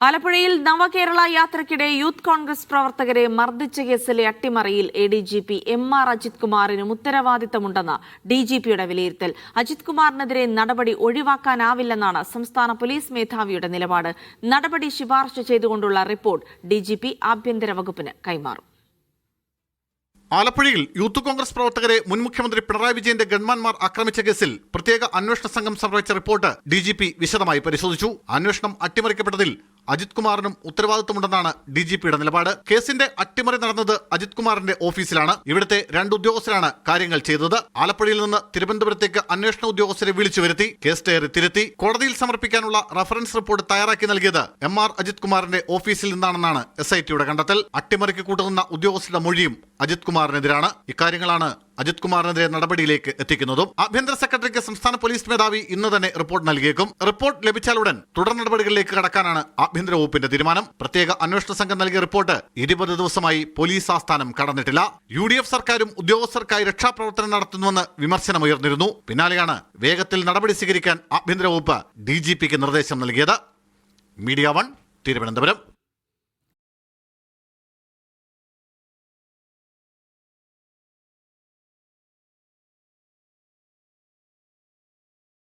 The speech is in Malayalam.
ആലപ്പുഴയിൽ നവകേരള യാത്രയ്ക്കിടെ യൂത്ത് കോൺഗ്രസ് പ്രവർത്തകരെ മർദ്ദിച്ച കേസിലെ അട്ടിമറിയിൽ എഡിജിപി എം.ആർ. അജിത് കുമാറിനും ഉത്തരവാദിത്തമുണ്ടെന്ന് ഡിജിപിയുടെ വിലയിരുത്തൽ. അജിത് കുമാറിനെതിരെ നടപടി ഒഴിവാക്കാനാവില്ലെന്നാണ് സംസ്ഥാന പോലീസ് മേധാവിയുടെ നിലപാട്. നടപടി ശുപാർശ ചെയ്തുകൊണ്ടുള്ള റിപ്പോർട്ട് ഡിജിപി ആഭ്യന്തര വകുപ്പിന് കൈമാറും. ആലപ്പുഴയിൽ യൂത്ത് കോൺഗ്രസ് പ്രവർത്തകരെ മുൻ മുഖ്യമന്ത്രി പിണറായി വിജയന്റെ ഗൺമാൻമാർ ആക്രമിച്ച കേസിൽ പ്രത്യേക അന്വേഷണ സംഘം സമർപ്പിച്ച റിപ്പോർട്ട് ഡിജിപി വിശദമായി പരിശോധിച്ചു. അന്വേഷണം അട്ടിമറിക്കപ്പെട്ടതിൽ അജിത് കുമാറിനും ഉത്തരവാദിത്തമുണ്ടെന്നാണ് ഡിജിപിയുടെ നിലപാട്. കേസിന്റെ അട്ടിമറി നടന്നത് അജിത് കുമാറിന്റെ ഓഫീസിലാണ്. ഇവിടുത്തെ 2 ഉദ്യോഗസ്ഥരാണ് കാര്യങ്ങൾ ചെയ്തത്. ആലപ്പുഴയിൽ നിന്ന് തിരുവനന്തപുരത്തേക്ക് അന്വേഷണ ഉദ്യോഗസ്ഥരെ വിളിച്ചു വരുത്തി കേസ് ഡയറി തിരുത്തി കോടതിയിൽ സമർപ്പിക്കാനുള്ള റഫറൻസ് റിപ്പോർട്ട് തയ്യാറാക്കി നൽകിയത് എം.ആർ. അജിത് കുമാറിന്റെ ഓഫീസിൽ നിന്നാണെന്നാണ് SITയുടെ കണ്ടെത്തൽ. അട്ടിമറിക്ക് കൂട്ടുനിന്ന ഉദ്യോഗസ്ഥരുടെ മൊഴിയും അജിത് കുമാറിനെതിരാണ്. ഇക്കാര്യങ്ങളാണ് അജിത് കുമാറിനെതിരെ നടപടിയിലേക്ക് എത്തിക്കുന്നതും. ആഭ്യന്തര സെക്രട്ടറിക്ക് സംസ്ഥാന പോലീസ് മേധാവി ഇന്ന് തന്നെ റിപ്പോർട്ട് നൽകിയേക്കും. റിപ്പോർട്ട് ലഭിച്ചാലുടൻ തുടർ നടപടികളിലേക്ക് കടക്കാനാണ് ആഭ്യന്തര വകുപ്പിന്റെ തീരുമാനം. പ്രത്യേക അന്വേഷണ സംഘം നൽകിയ റിപ്പോർട്ട് 20 ദിവസമായി പോലീസ് ആസ്ഥാനം കടന്നിട്ടില്ല. UDF സർക്കാരും ഉദ്യോഗസ്ഥർക്കായി രക്ഷാപ്രവർത്തനം നടത്തുന്നുവെന്ന് വിമർശനമുയർന്നിരുന്നു. പിന്നാലെയാണ് വേഗത്തിൽ നടപടി സ്വീകരിക്കാൻ ആഭ്യന്തര വകുപ്പ് DGPക്ക് നിർദ്ദേശം നൽകിയത്. മീഡിയ 1 തിരുവനന്തപുരം.